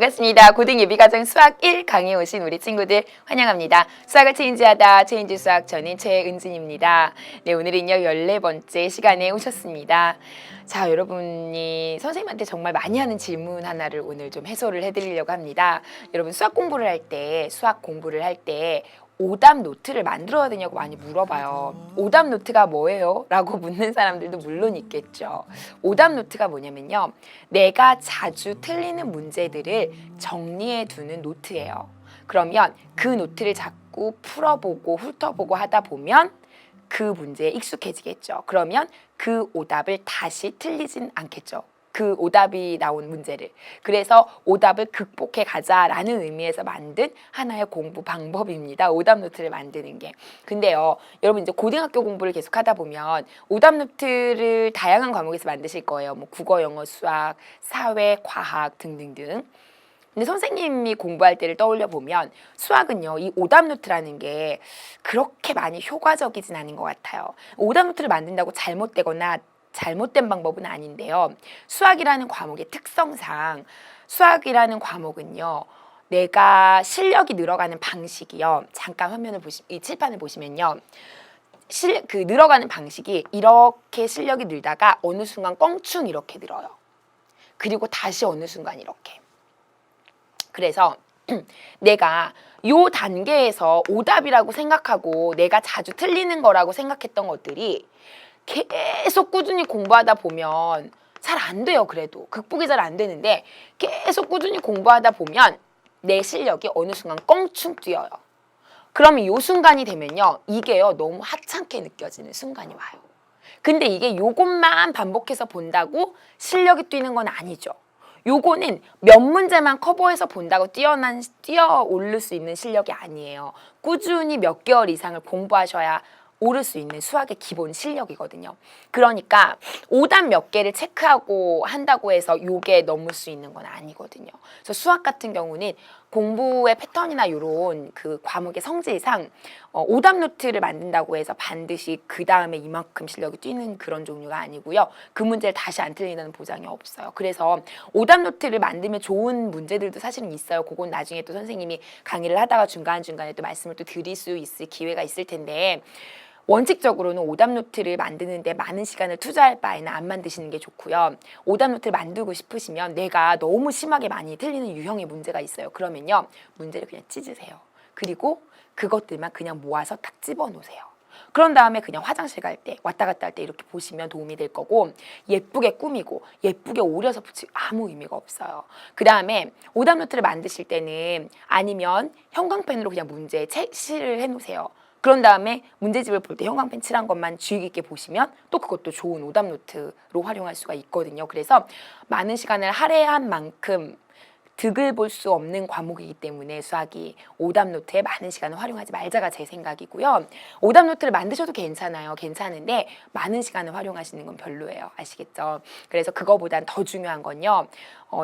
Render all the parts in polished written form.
반갑습니다. 고등예비과정 수학 1 강의에 오신 우리 친구들 환영합니다. 수학을 체인지하다 체인지 수학 저는 최은진입니다. 네, 오늘은요 14번째 시간에 오셨습니다. 자, 여러분이 선생님한테 정말 많이 하는 질문 하나를 오늘 좀 해소를 해드리려고 합니다. 여러분 수학 공부를 할 때 오답 노트를 만들어야 되냐고 많이 물어봐요. 오답 노트가 뭐예요? 라고 묻는 사람들도 물론 있겠죠. 오답 노트가 뭐냐면요, 내가 자주 틀리는 문제들을 정리해 두는 노트예요. 그러면 그 노트를 자꾸 풀어보고 훑어보고 하다 보면 그 문제에 익숙해지겠죠. 그러면 그 오답을 다시 틀리진 않겠죠. 그 오답이 나온 문제를. 그래서 오답을 극복해 가자라는 의미에서 만든 하나의 공부 방법입니다. 오답 노트를 만드는 게. 근데요, 여러분 이제 고등학교 공부를 계속 하다 보면 오답 노트를 다양한 과목에서 만드실 거예요. 뭐 국어, 영어, 수학, 사회, 과학 등등등. 근데 선생님이 공부할 때를 떠올려 보면 수학은요, 이 오답 노트라는 게 그렇게 많이 효과적이진 않은 것 같아요. 오답 노트를 만든다고 잘못되거나 잘못된 방법은 아닌데요. 수학이라는 과목의 특성상 수학이라는 과목은요, 내가 실력이 늘어가는 방식이요. 잠깐 이 칠판을 보시면요. 늘어가는 방식이 이렇게 실력이 늘다가 어느 순간 껑충 이렇게 늘어요. 그리고 다시 어느 순간 이렇게. 그래서 내가 요 단계에서 오답이라고 생각하고 내가 자주 틀리는 거라고 생각했던 것들이 계속 꾸준히 공부하다 보면 잘 안 돼요. 그래도 극복이 잘 안 되는데 계속 꾸준히 공부하다 보면 내 실력이 어느 순간 껑충 뛰어요. 그러면 요 순간이 되면요, 이게요 너무 하찮게 느껴지는 순간이 와요. 근데 이게 요것만 반복해서 본다고 실력이 뛰는 건 아니죠. 요거는 몇 문제만 커버해서 본다고 뛰어 오를 수 있는 실력이 아니에요. 꾸준히 몇 개월 이상을 공부하셔야 오를 수 있는 수학의 기본 실력이거든요. 그러니까 오답 몇 개를 체크하고 한다고 해서 요게 넘을 수 있는 건 아니거든요. 그래서 수학 같은 경우는 공부의 패턴이나 이런 그 과목의 성질상 오답 노트를 만든다고 해서 반드시 그 다음에 이만큼 실력이 뛰는 그런 종류가 아니고요. 그 문제를 다시 안 틀린다는 보장이 없어요. 그래서 오답 노트를 만들면 좋은 문제들도 사실은 있어요. 그건 나중에 또 선생님이 강의를 하다가 중간중간에 또 말씀을 또 드릴 수 있을 기회가 있을 텐데, 원칙적으로는 오답 노트를 만드는데 많은 시간을 투자할 바에는 안 만드시는 게 좋고요. 오답 노트를 만들고 싶으시면 내가 너무 심하게 많이 틀리는 유형의 문제가 있어요. 그러면요, 문제를 그냥 찢으세요. 그리고 그것들만 그냥 모아서 딱 집어놓으세요. 그런 다음에 그냥 화장실 갈 때 왔다 갔다 할 때 이렇게 보시면 도움이 될 거고, 예쁘게 꾸미고 예쁘게 오려서 붙이고 아무 의미가 없어요. 그 다음에 오답 노트를 만드실 때는 아니면 형광펜으로 그냥 문제 칠을 해놓으세요. 그런 다음에 문제집을 볼 때 형광펜 칠한 것만 주의 깊게 보시면 또 그것도 좋은 오답 노트로 활용할 수가 있거든요. 그래서 많은 시간을 할애한 만큼 득을 볼 수 없는 과목이기 때문에 수학이 오답 노트에 많은 시간을 활용하지 말자가 제 생각이고요. 오답 노트를 만드셔도 괜찮아요. 괜찮은데 많은 시간을 활용하시는 건 별로예요. 아시겠죠? 그래서 그거보단 더 중요한 건요,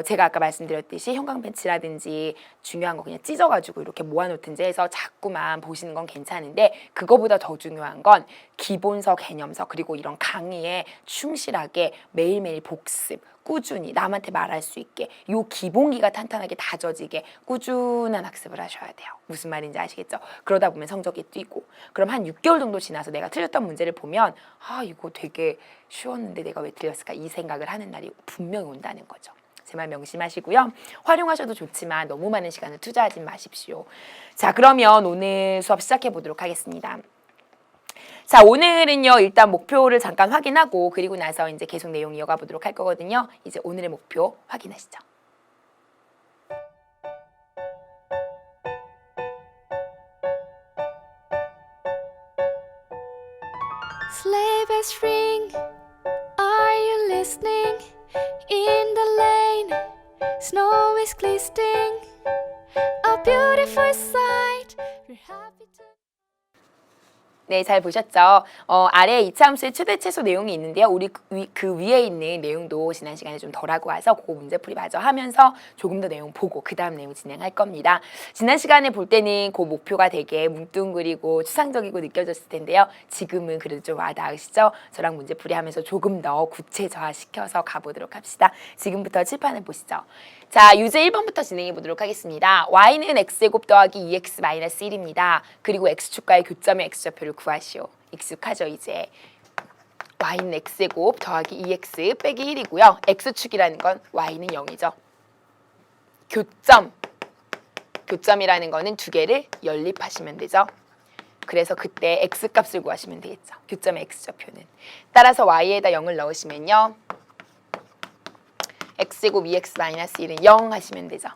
제가 아까 말씀드렸듯이 형광펜치라든지 중요한 거 그냥 찢어가지고 이렇게 모아놓든지 해서 자꾸만 보시는 건 괜찮은데, 그거보다 더 중요한 건 기본서, 개념서, 그리고 이런 강의에 충실하게 매일매일 복습, 꾸준히 남한테 말할 수 있게 요 기본기가 탄탄하게 다져지게 꾸준한 학습을 하셔야 돼요. 무슨 말인지 아시겠죠? 그러다 보면 성적이 뛰고, 그럼 한 6개월 정도 지나서 내가 틀렸던 문제를 보면 아, 이거 되게 쉬웠는데 내가 왜 틀렸을까, 이 생각을 하는 날이 분명히 온다는 거죠. 제 말 명심하시고요. 활용하셔도 좋지만 너무 많은 시간을 투자하지 마십시오. 자, 그러면 오늘 수업 시작해 보도록 하겠습니다. 자, 오늘은요, 일단 목표를 잠깐 확인하고 그리고 나서 이제 계속 내용 이어가 보도록 할 거거든요. 이제 오늘의 목표 확인하시죠. Sleigh bells ring, are you listening? In the lane, snow is glistening, a beautiful sight. We're happy to... 네, 잘 보셨죠? 아래에 이차함수의 최대 최소 내용이 있는데요. 우리 그 위에 있는 내용도 지난 시간에 좀 덜 하고 와서 그거 문제풀이 마저 하면서 조금 더 내용 보고 그 다음 내용 진행할 겁니다. 지난 시간에 볼 때는 그 목표가 되게 뭉뚱그리고 추상적이고 느껴졌을 텐데요. 지금은 그래도 좀 와닿으시죠? 저랑 문제풀이 하면서 조금 더 구체화시켜서 가보도록 합시다. 지금부터 칠판을 보시죠. 자, 유제 1번부터 진행해 보도록 하겠습니다. y는 x제곱 더하기 2x 마이너스 1입니다. 그리고 x축과의 교점의 x좌표를 구하시오. 익숙하죠, 이제. y는 x제곱 더하기 2x 빼기 1이고요. x축이라는 건 y는 0이죠. 교점이라는 거는 두 개를 연립하시면 되죠. 그래서 그때 x값을 구하시면 되겠죠. 교점의 x좌표는. 따라서 y에다 0을 넣으시면요. x제곱 2x 마이너스 1은 0 하시면 되죠.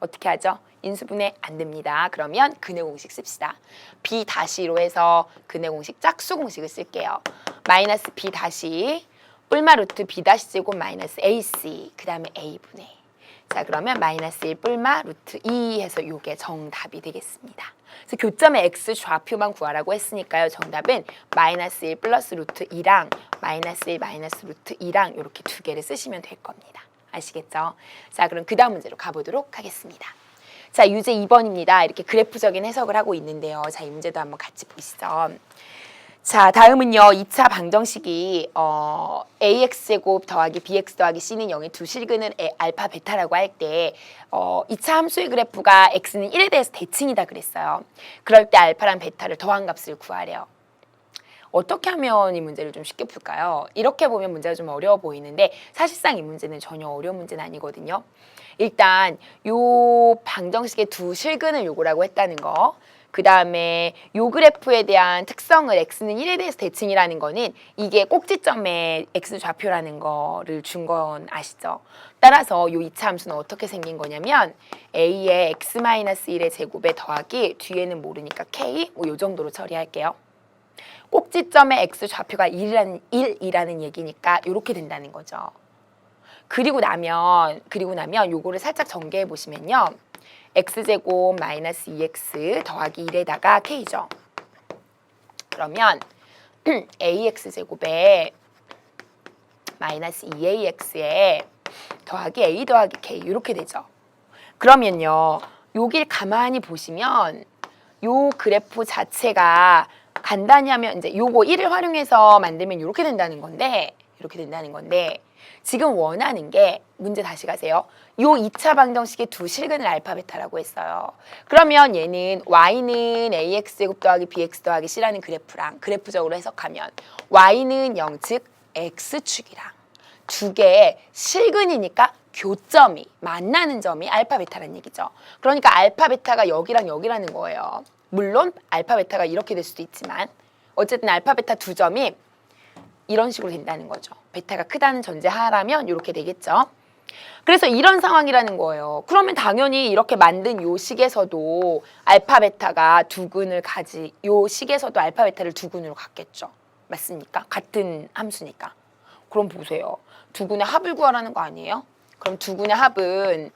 어떻게 하죠? 인수분해 안 됩니다. 그러면 근해 공식 씁시다. b 다시로 해서 근해 공식 짝수 공식을 쓸게요. 마이너스 b 다시 뿔마 루트 b 다시 제곱 마이너스 ac 그 다음에 a분의. 자, 그러면 마이너스 1 뿔마 루트 2 해서 요게 정답이 되겠습니다. 그래서 교점의 x 좌표만 구하라고 했으니까요. 정답은 마이너스 1 플러스 루트 2랑 마이너스 1 마이너스 루트 2랑 이렇게 두 개를 쓰시면 될 겁니다. 아시겠죠? 자, 그럼 그 다음 문제로 가보도록 하겠습니다. 자, 유제 2번입니다. 이렇게 그래프적인 해석을 하고 있는데요. 자, 이 문제도 한번 같이 보시죠. 자, 다음은요. 2차 방정식이 ax제곱 더하기 bx 더하기 c는 0의 두 실근을 알파 베타라고 할 때 2차 함수의 그래프가 x는 1에 대해서 대칭이다 그랬어요. 그럴 때 알파랑 베타를 더한 값을 구하래요. 어떻게 하면 이 문제를 좀 쉽게 풀까요? 이렇게 보면 문제가 좀 어려워 보이는데 사실상 이 문제는 전혀 어려운 문제는 아니거든요. 일단 요 방정식의 두 실근을 요구라고 했다는 거, 그 다음에 요 그래프에 대한 특성을 x는 1에 대해서 대칭이라는 거는 이게 꼭지점의 x좌표라는 거를 준 건 아시죠? 따라서 요 2차 함수는 어떻게 생긴 거냐면 a의 x-1의 제곱에 더하기 뒤에는 모르니까 k 뭐 요 정도로 처리할게요. 꼭지점의 x좌표가 1이라는 얘기니까 이렇게 된다는 거죠. 그리고 나면 요거를 살짝 전개해 보시면요. x제곱 마이너스 2x 더하기 1에다가 k죠. 그러면 ax제곱에 마이너스 2ax에 더하기 a 더하기 k 이렇게 되죠. 그러면요. 여길 가만히 보시면 요 그래프 자체가 간단히 하면 이제 요거 1을 활용해서 만들면 이렇게 된다는 건데 지금 원하는 게 문제 다시 가세요. 요 2차 방정식의 두 실근을 알파 베타라고 했어요. 그러면 얘는 y는 ax제곱 더하기 bx 더하기 c라는 그래프랑 그래프적으로 해석하면 y는 0, 즉 x축이랑 두 개의 실근이니까 교점이 만나는 점이 알파 베타라는 얘기죠. 그러니까 알파 베타가 여기랑 여기라는 거예요. 물론 알파 베타가 이렇게 될 수도 있지만 어쨌든 알파 베타 두 점이 이런 식으로 된다는 거죠. 베타가 크다는 전제하라면 이렇게 되겠죠. 그래서 이런 상황이라는 거예요. 그러면 당연히 이렇게 만든 요 식에서도 알파 베타가 두 근을 요 식에서도 알파 베타를 두 근으로 갖겠죠. 맞습니까? 같은 함수니까. 그럼 보세요. 두 근의 합을 구하라는 거 아니에요? 그럼 두 근의 합은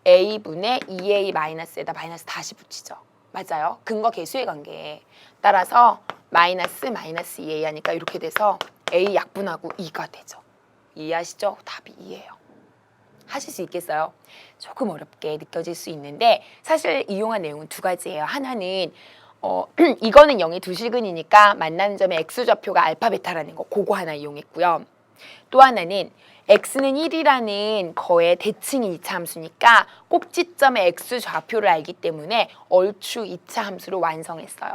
a분의 2a-에다 마이너스 다시 붙이죠. 맞아요. 근거 계수의 관계. 따라서 마이너스 2a 하니까 이렇게 돼서 a 약분하고 2가 되죠. 이해하시죠? 답이 2예요. 하실 수 있겠어요? 조금 어렵게 느껴질 수 있는데 사실 이용한 내용은 두 가지예요. 하나는 이거는 0의 두 실근이니까 만나는 점의 x좌표가 알파 베타라는 거 그거 하나 이용했고요. 또 하나는 x는 1이라는 거의 대칭이 2차 함수니까 꼭지점의 x좌표를 알기 때문에 얼추 2차 함수로 완성했어요.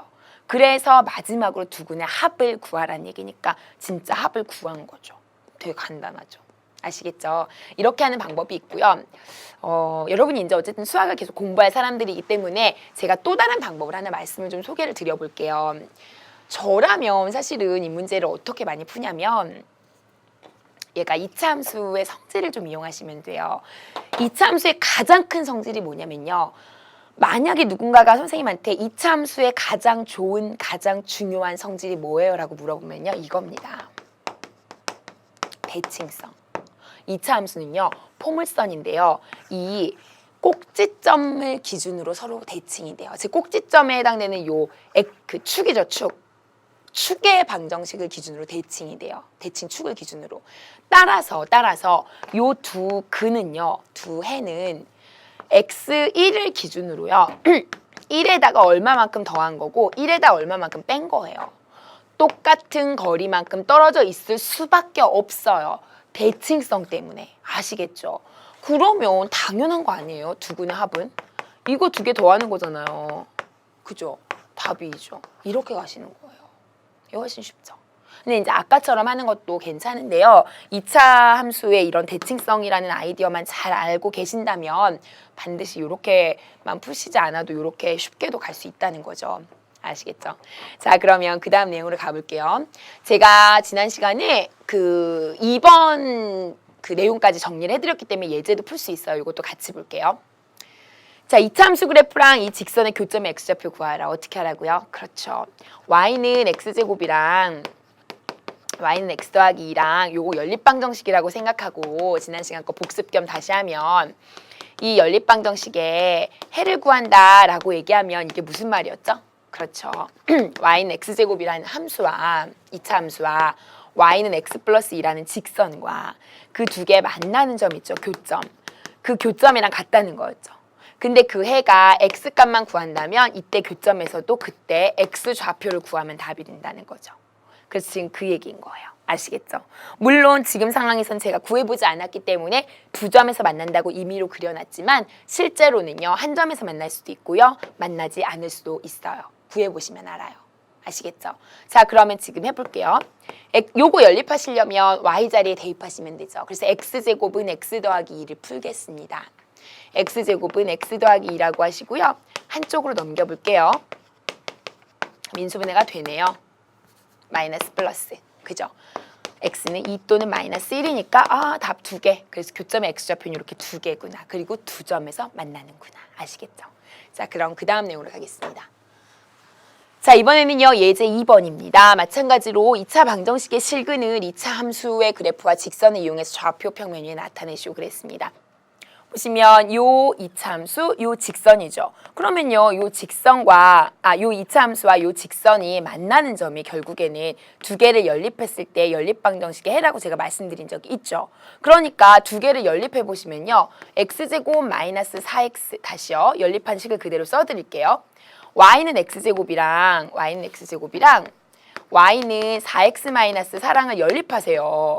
그래서 마지막으로 두 근의 합을 구하라는 얘기니까 진짜 합을 구한 거죠. 되게 간단하죠. 아시겠죠? 이렇게 하는 방법이 있고요. 여러분이 이제 어쨌든 수학을 계속 공부할 사람들이기 때문에 제가 또 다른 방법을 하나 말씀을 좀 소개를 드려볼게요. 저라면 사실은 이 문제를 어떻게 많이 푸냐면 얘가 2차 함수의 성질을 좀 이용하시면 돼요. 2차 함수의 가장 큰 성질이 뭐냐면요. 만약에 누군가가 선생님한테 2차 함수의 가장 좋은, 가장 중요한 성질이 뭐예요? 라고 물어보면요. 이겁니다. 대칭성. 2차 함수는요. 포물선인데요. 이 꼭지점을 기준으로 서로 대칭이 돼요. 즉 꼭지점에 해당되는 그 축이죠. 축의 방정식을 기준으로 대칭이 돼요. 대칭 축을 기준으로. 따라서 요 두 근은요. 두 해는 x1을 기준으로요. 1에다가 얼마만큼 더한 거고 1에다 얼마만큼 뺀 거예요. 똑같은 거리만큼 떨어져 있을 수밖에 없어요. 대칭성 때문에. 아시겠죠? 그러면 당연한 거 아니에요? 두근의 합은? 이거 두 개 더하는 거잖아요. 그죠? 답이 2죠. 이렇게 가시는 거예요. 이거 훨씬 쉽죠. 근데 이제 아까처럼 하는 것도 괜찮은데요. 2차 함수의 이런 대칭성이라는 아이디어만 잘 알고 계신다면 반드시 이렇게만 푸시지 않아도 이렇게 쉽게도 갈 수 있다는 거죠. 아시겠죠? 자, 그러면 그 다음 내용으로 가볼게요. 제가 지난 시간에 그 2번 그 내용까지 정리를 해드렸기 때문에 예제도 풀 수 있어요. 이것도 같이 볼게요. 자, 2차 함수 그래프랑 이 직선의 교점의 x좌표 구하라. 어떻게 하라고요? 그렇죠. y는 x제곱이랑 y는 x 더하기 2랑 요거 연립방정식이라고 생각하고 지난 시간 거 복습 겸 다시 하면 이 연립방정식에 해를 구한다라고 얘기하면 이게 무슨 말이었죠? 그렇죠. y는 x제곱이라는 함수와 2차 함수와 y는 x 플러스 2라는 직선과 그 두 개 만나는 점 있죠. 교점. 그 교점이랑 같다는 거였죠. 근데 그 해가 x값만 구한다면 이때 교점에서도 그때 x 좌표를 구하면 답이 된다는 거죠. 그래서 지금 그 얘기인 거예요. 아시겠죠? 물론 지금 상황에선 제가 구해보지 않았기 때문에 두 점에서 만난다고 임의로 그려놨지만 실제로는요. 한 점에서 만날 수도 있고요. 만나지 않을 수도 있어요. 구해보시면 알아요. 아시겠죠? 자, 그러면 지금 해볼게요. 요거 연립하시려면 y자리에 대입하시면 되죠. 그래서 x제곱은 x 더하기 2를 풀겠습니다. x제곱은 x 더하기 2라고 하시고요. 한쪽으로 넘겨볼게요. 민수분해가 되네요. 마이너스 플러스. 그죠? x는 2 또는 마이너스 1이니까 답 2개. 그래서 교점의 x좌표는 이렇게 2개구나. 그리고 두 점에서 만나는구나. 아시겠죠? 자, 그럼 그 다음 내용으로 가겠습니다. 자, 이번에는요. 예제 2번입니다. 마찬가지로 2차 방정식의 실근을 2차 함수의 그래프와 직선을 이용해서 좌표 평면 위에 나타내시오 그랬습니다. 보시면 요 2차 함수, 요 직선이죠. 그러면요, 요 직선과 요 2차 함수와 요 직선이 만나는 점이 결국에는 두 개를 연립했을 때 연립방정식의 해라고 제가 말씀드린 적이 있죠. 그러니까 두 개를 연립해 보시면요, x제곱 마이너스 4x 다시요, 연립한 식을 그대로 써드릴게요. y는 x제곱이랑 y는 4x 마이너스 4랑을 연립하세요.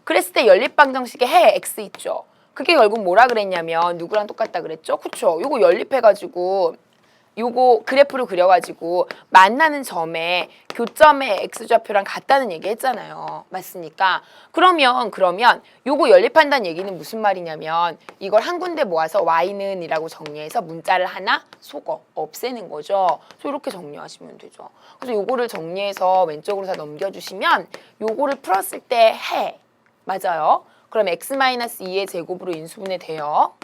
그랬을 때 연립방정식의 해 x 있죠. 그게 결국 뭐라 그랬냐면 누구랑 똑같다 그랬죠? 그쵸? 요거 연립해가지고 요거 그래프를 그려가지고 만나는 점에 교점의 x좌표랑 같다는 얘기 했잖아요. 맞습니까? 그러면 요거 연립한다는 얘기는 무슨 말이냐면 이걸 한 군데 모아서 y는 이라고 정리해서 문자를 하나 속어 없애는 거죠. 그래서 이렇게 정리하시면 되죠. 그래서 요거를 정리해서 왼쪽으로 다 넘겨주시면 요거를 풀었을 때 해. 맞아요. 그럼 x-2의 제곱으로 인수분해 돼요.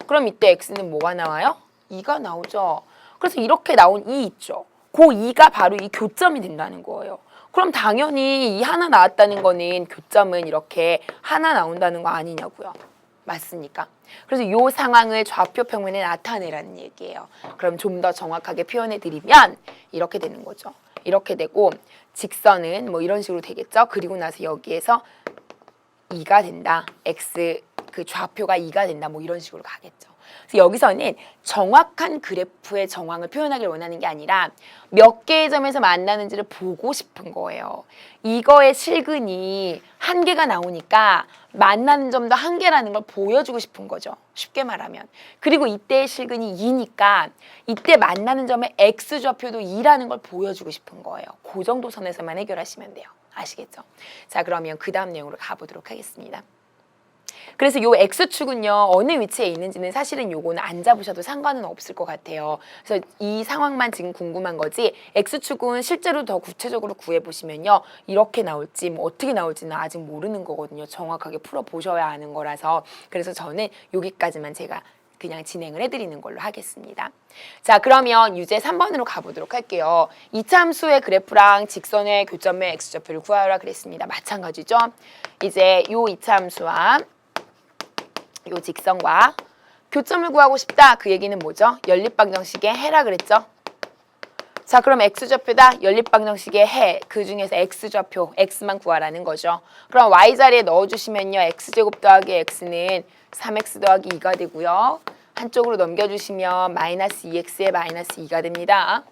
그럼 이때 x는 뭐가 나와요? 2가 나오죠. 그래서 이렇게 나온 2 있죠. 그 2가 바로 이 교점이 된다는 거예요. 그럼 당연히 이 하나 나왔다는 거는 교점은 이렇게 하나 나온다는 거 아니냐고요. 맞습니까? 그래서 이 상황을 좌표 평면에 나타내라는 얘기예요. 그럼 좀 더 정확하게 표현해 드리면 이렇게 되는 거죠. 이렇게 되고 직선은 뭐 이런 식으로 되겠죠. 그리고 나서 여기에서 2가 된다. x 그 좌표가 2가 된다. 뭐 이런 식으로 가겠죠. 그래서 여기서는 정확한 그래프의 정황을 표현하길 원하는 게 아니라 몇 개의 점에서 만나는지를 보고 싶은 거예요. 이거의 실근이 한 개가 나오니까 만나는 점도 한 개라는 걸 보여주고 싶은 거죠. 쉽게 말하면. 그리고 이때의 실근이 2니까 이때 만나는 점의 x좌표도 2라는 걸 보여주고 싶은 거예요. 그 정도 선에서만 해결하시면 돼요. 아시겠죠? 자, 그러면 그 다음 내용으로 가보도록 하겠습니다. 그래서 요 X축은요, 어느 위치에 있는지는 사실은 요거는 안 잡으셔도 상관은 없을 것 같아요. 그래서 이 상황만 지금 궁금한 거지, X축은 실제로 더 구체적으로 구해보시면요, 이렇게 나올지, 뭐 어떻게 나올지는 아직 모르는 거거든요. 정확하게 풀어보셔야 아는 거라서. 그래서 저는 여기까지만 제가 그냥 진행을 해드리는 걸로 하겠습니다. 자, 그러면 유제 3번으로 가보도록 할게요. 2차 함수의 그래프랑 직선의 교점의 x좌표를 구하라 그랬습니다. 마찬가지죠. 이제 요 2차 함수와 요 직선과 교점을 구하고 싶다. 그 얘기는 뭐죠? 연립방정식의 해라 그랬죠? 자, 그럼 x좌표다. 연립방정식의 해. 그 중에서 x좌표, x만 구하라는 거죠. 그럼 y자리에 넣어주시면요. x제곱 더하기 x는 3x 더하기 2가 되고요. 한쪽으로 넘겨주시면 마이너스 2x에 마이너스 2가 됩니다.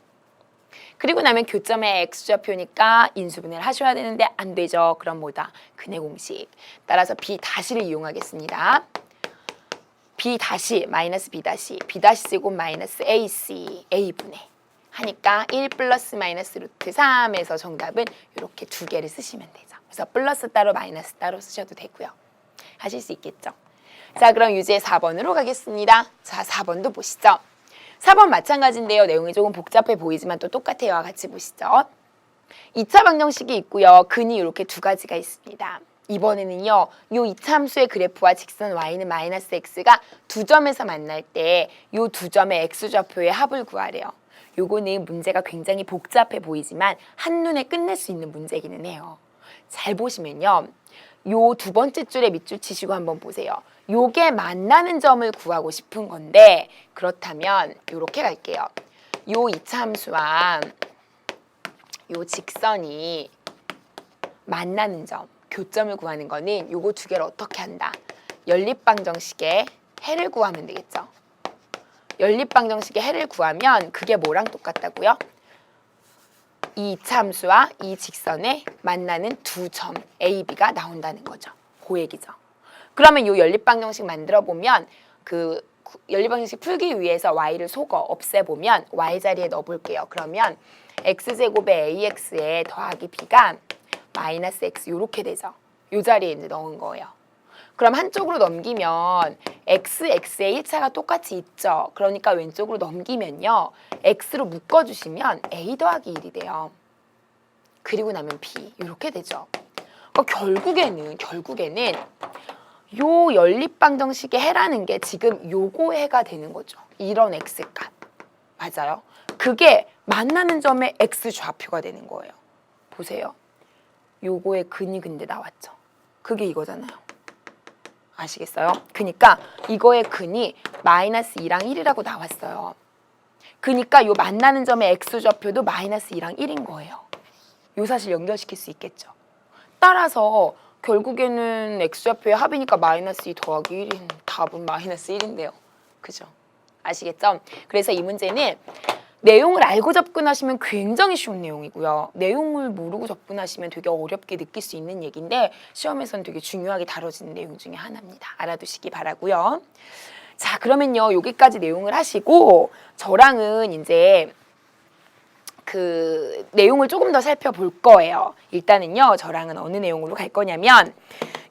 그리고 나면 교점의 x좌표니까 인수분해를 하셔야 되는데 안 되죠. 그럼 뭐다? 근해 공식. 따라서 b 다시를 이용하겠습니다. b 다시 마이너스 b 다시 b 다시 제곱 마이너스 ac a분의 하니까 1 플러스 마이너스 루트 3에서 정답은 이렇게 두 개를 쓰시면 되죠. 그래서 플러스 따로 마이너스 따로 쓰셔도 되고요. 하실 수 있겠죠. 자, 그럼 유제 4번으로 가겠습니다. 자, 4번도 보시죠. 4번 마찬가지인데요. 내용이 조금 복잡해 보이지만 또 똑같아요. 같이 보시죠. 2차 방정식이 있고요. 근이 이렇게 두 가지가 있습니다. 이번에는요. 요 2차 함수의 그래프와 직선 y는 마이너스 x가 두 점에서 만날 때 요 두 점의 x좌표의 합을 구하래요. 요거는 문제가 굉장히 복잡해 보이지만 한눈에 끝낼 수 있는 문제기는 해요. 잘 보시면요. 요 두 번째 줄에 밑줄 치시고 한번 보세요. 요게 만나는 점을 구하고 싶은 건데 그렇다면 요렇게 갈게요. 요 2차 함수와 요 직선이 만나는 점, 교점을 구하는 거는 요거 두 개를 어떻게 한다? 연립방정식의 해를 구하면 되겠죠. 연립방정식의 해를 구하면 그게 뭐랑 똑같다고요? 이 2차 함수와 이 직선에 만나는 두 점 A, B가 나온다는 거죠. 그 얘기죠. 그러면 이 연립방정식 만들어 보면 그 연립방정식 풀기 위해서 y를 속어 없애보면 y 자리에 넣어볼게요. 그러면 x제곱에 ax에 더하기 b가 마이너스 x 이렇게 되죠. 이 자리에 이제 넣은 거예요. 그럼 한쪽으로 넘기면 x, x의 1차가 똑같이 있죠. 그러니까 왼쪽으로 넘기면요. x로 묶어주시면 a 더하기 1이 돼요. 그리고 나면 b 이렇게 되죠. 그러니까 결국에는 요 연립방정식의 해라는 게 지금 요거 해가 되는 거죠. 이런 x값. 맞아요. 그게 만나는 점의 x 좌표가 되는 거예요. 보세요. 요거의 근이 근데 나왔죠. 그게 이거잖아요. 아시겠어요? 그러니까 이거의 근이 마이너스 2랑 1이라고 나왔어요. 그러니까 요 만나는 점의 x좌표도 마이너스 2랑 1인 거예요. 요 사실 연결시킬 수 있겠죠. 따라서 결국에는 x좌표의 합이니까 마이너스 2 더하기 1인 답은 마이너스 1인데요. 그죠? 아시겠죠? 그래서 이 문제는 내용을 알고 접근하시면 굉장히 쉬운 내용이고요. 내용을 모르고 접근하시면 되게 어렵게 느낄 수 있는 얘기인데 시험에서는 되게 중요하게 다뤄지는 내용 중에 하나입니다. 알아두시기 바라고요. 자, 그러면요. 여기까지 내용을 하시고 저랑은 이제 그 내용을 조금 더 살펴볼 거예요. 일단은요. 저랑은 어느 내용으로 갈 거냐면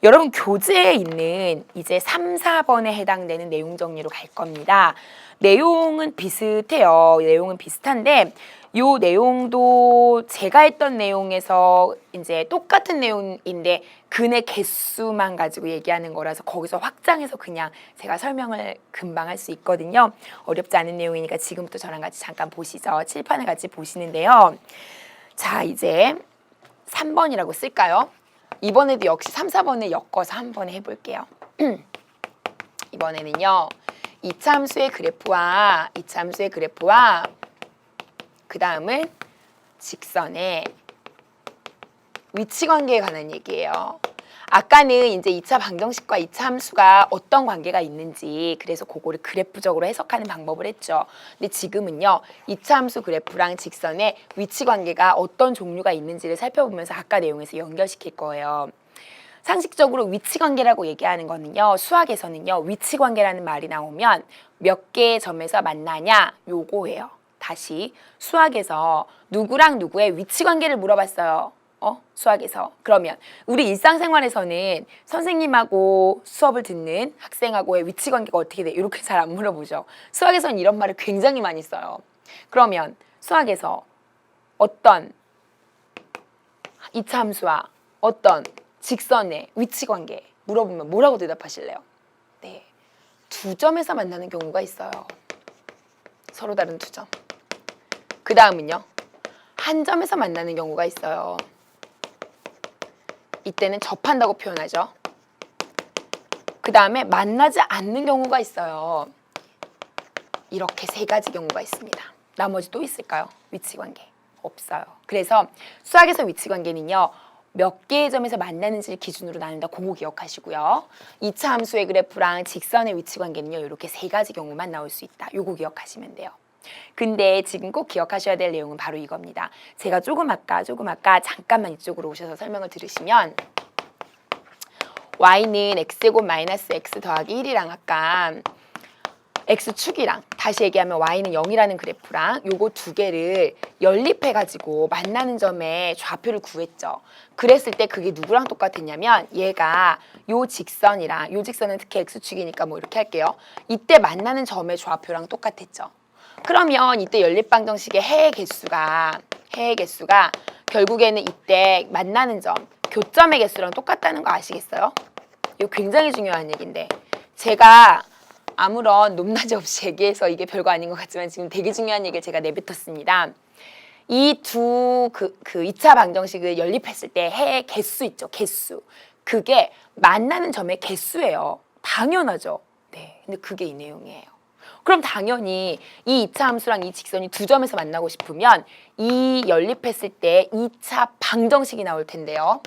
여러분 교재에 있는 이제 3, 4번에 해당되는 내용 정리로 갈 겁니다. 내용은 비슷해요. 내용은 비슷한데 요 내용도 제가 했던 내용에서 이제 똑같은 내용인데 근의 개수만 가지고 얘기하는 거라서 거기서 확장해서 그냥 제가 설명을 금방 할 수 있거든요. 어렵지 않은 내용이니까 지금부터 저랑 같이 잠깐 보시죠. 칠판을 같이 보시는데요. 자, 이제 3번이라고 쓸까요? 이번에도 역시 3, 4번을 엮어서 한 번에 해볼게요. 이번에는요. 2차 함수의 그래프와 그 다음은 직선의 위치 관계에 관한 얘기예요. 아까는 이제 2차 방정식과 2차 함수가 어떤 관계가 있는지 그래서 그거를 그래프적으로 해석하는 방법을 했죠. 근데 지금은요. 2차 함수 그래프랑 직선의 위치 관계가 어떤 종류가 있는지를 살펴보면서 아까 내용에서 연결시킬 거예요. 상식적으로 위치 관계라고 얘기하는 거는요. 수학에서는요. 위치 관계라는 말이 나오면 몇 개의 점에서 만나냐 요거예요. 다시 수학에서 누구랑 누구의 위치 관계를 물어봤어요. 수학에서. 그러면 우리 일상생활에서는 선생님하고 수업을 듣는 학생하고의 위치 관계가 어떻게 돼? 이렇게 잘 안 물어보죠. 수학에서는 이런 말을 굉장히 많이 써요. 그러면 수학에서 어떤 2차 함수와 어떤 직선의 위치 관계 물어보면 뭐라고 대답하실래요? 네, 두 점에서 만나는 경우가 있어요. 서로 다른 두 점. 그 다음은요. 한 점에서 만나는 경우가 있어요. 이때는 접한다고 표현하죠. 그 다음에 만나지 않는 경우가 있어요. 이렇게 세 가지 경우가 있습니다. 나머지 또 있을까요? 위치관계. 없어요. 그래서 수학에서 위치관계는요. 몇 개의 점에서 만나는지를 기준으로 나눈다. 그거 기억하시고요. 2차 함수의 그래프랑 직선의 위치관계는요. 이렇게 세 가지 경우만 나올 수 있다. 요거 기억하시면 돼요. 근데 지금 꼭 기억하셔야 될 내용은 바로 이겁니다. 제가 조금 아까 잠깐만 이쪽으로 오셔서 설명을 들으시면 y는 x제곱 마이너스 x 더하기 1이랑 아까 X축이랑 다시 얘기하면 Y는 0이라는 그래프랑 요거 두 개를 연립해가지고 만나는 점의 좌표를 구했죠. 그랬을 때 그게 누구랑 똑같았냐면 얘가 요 직선이랑 요 직선은 특히 X축이니까 뭐 이렇게 할게요. 이때 만나는 점의 좌표랑 똑같았죠. 그러면 이때 연립방정식의 해의 개수가 결국에는 이때 만나는 점, 교점의 개수랑 똑같다는 거 아시겠어요? 이거 굉장히 중요한 얘기인데 제가 아무런 높낮이 없이 얘기해서 이게 별거 아닌 것 같지만 지금 되게 중요한 얘기를 제가 내뱉었습니다. 이 두 2차 방정식을 연립했을 때 해의 개수 있죠. 개수. 그게 만나는 점의 개수예요. 당연하죠. 네. 근데 그게 이 내용이에요. 그럼 당연히 이 2차 함수랑 이 직선이 두 점에서 만나고 싶으면 이 연립했을 때 2차 방정식이 나올 텐데요.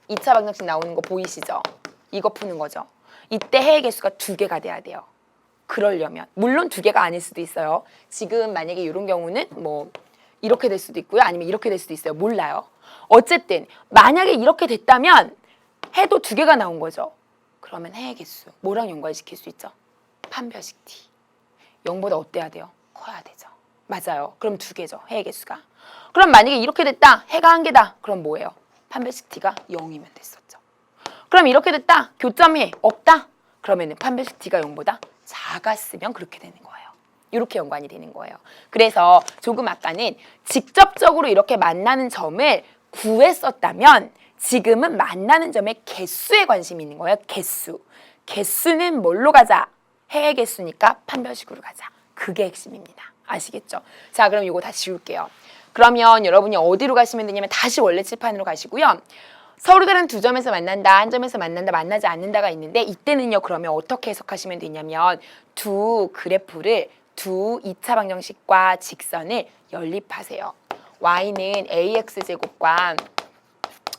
2차 방정식 나오는 거 보이시죠? 이거 푸는 거죠. 이때 해의 개수가 두 개가 돼야 돼요. 그러려면 물론 두 개가 아닐 수도 있어요. 지금 만약에 이런 경우는 뭐 이렇게 될 수도 있고요. 아니면 이렇게 될 수도 있어요. 몰라요. 어쨌든 만약에 이렇게 됐다면 해도 두 개가 나온 거죠. 그러면 해의 개수 뭐랑 연관시킬 수 있죠? 판별식 t. 0보다 어때야 돼요? 커야 되죠. 맞아요. 그럼 두 개죠. 해의 개수가. 그럼 만약에 이렇게 됐다. 해가 한 개다. 그럼 뭐예요? 판별식 t가 0이면 됐었죠. 그럼 이렇게 됐다. 교점이 없다. 그러면은 판별식 t가 0보다 작았으면 그렇게 되는 거예요. 이렇게 연관이 되는 거예요. 그래서 조금 아까는 직접적으로 이렇게 만나는 점을 구했었다면 지금은 만나는 점의 개수에 관심이 있는 거예요. 개수. 개수는 뭘로 가자? 해의 개수니까 판별식으로 가자. 그게 핵심입니다. 아시겠죠? 자, 그럼 이거 다 지울게요. 그러면 여러분이 어디로 가시면 되냐면 다시 원래 칠판으로 가시고요. 서로 다른 두 점에서 만난다, 한 점에서 만난다, 만나지 않는다가 있는데 이때는요. 그러면 어떻게 해석하시면 되냐면 두 그래프를 두 2차 방정식과 직선을 연립하세요. y는 ax제곱과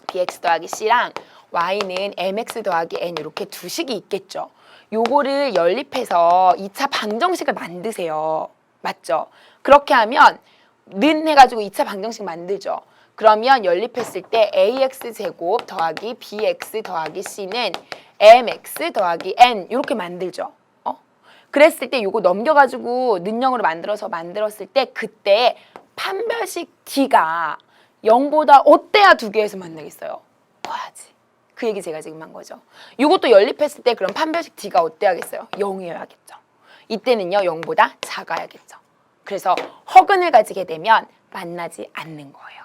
bx 더하기 c랑 y는 mx 더하기 n 이렇게 두 식이 있겠죠. 요거를 연립해서 2차 방정식을 만드세요. 맞죠? 그렇게 하면 는 해가지고 2차 방정식 만들죠. 그러면 연립했을 때 ax제곱 더하기 bx 더하기 c는 mx 더하기 n 이렇게 만들죠. 그랬을 때 요거 넘겨가지고 는영으로 만들었을 때 그때 판별식 t가 0보다 어때야 두 개에서 만나겠어요? 커야지. 그 얘기 제가 지금 한 거죠. 요것도 연립했을 때 그럼 판별식 t가 어때야겠어요? 0이어야겠죠. 이때는요 0보다 작아야겠죠. 그래서 허근을 가지게 되면 만나지 않는 거예요.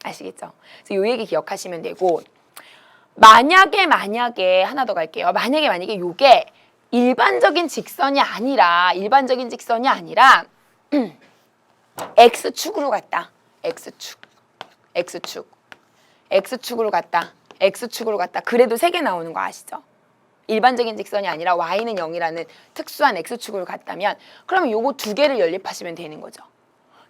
아시겠죠? 그래서 요 얘기 기억하시면 되고 만약에 하나 더 갈게요. 만약에 요게 일반적인 직선이 아니라 X축으로 갔다. X축으로 갔다. 그래도 3개 나오는 거 아시죠? 일반적인 직선이 아니라 Y는 0이라는 특수한 X축으로 갔다면 그러면 요거 두 개를 연립하시면 되는 거죠.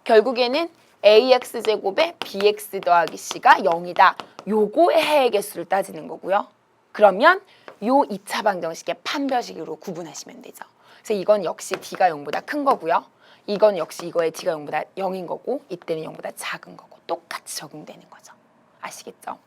결국에는 AX제곱에 BX 더하기 C가 0이다. 요거의 해의 개수를 따지는 거고요. 그러면 요 2차 방정식의 판별식으로 구분하시면 되죠. 그래서 이건 역시 D가 0보다 큰 거고요. 이건 역시 이거의 D가 0보다 0인 거고 이때는 0보다 작은 거고 똑같이 적용되는 거죠. 아시겠죠?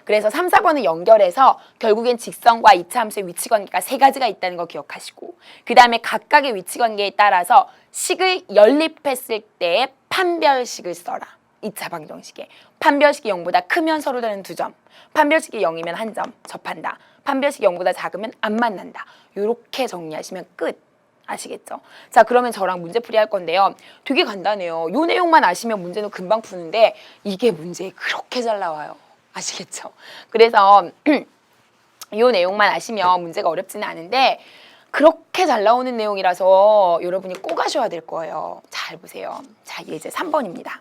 그래서 3, 4번을 연결해서 결국엔 직선과 2차 함수의 위치관계가 3가지가 있다는 거 기억하시고 그 다음에 각각의 위치관계에 따라서 식을 연립했을 때의 판별식을 써라. 2차 방정식에 판별식이 0보다 크면 서로 다른 2점, 판별식이 0이면 1점 접한다. 판별식이 0보다 작으면 안 만난다. 이렇게 정리하시면 끝. 아시겠죠? 자, 그러면 저랑 문제풀이 할 건데요. 되게 간단해요. 요 내용만 아시면 문제는 금방 푸는데 이게 문제에 그렇게 잘 나와요. 아시겠죠? 그래서 요 내용만 아시면 문제가 어렵지는 않은데 그렇게 잘 나오는 내용이라서 여러분이 꼭 아셔야 될 거예요. 잘 보세요. 자, 예제 3번입니다.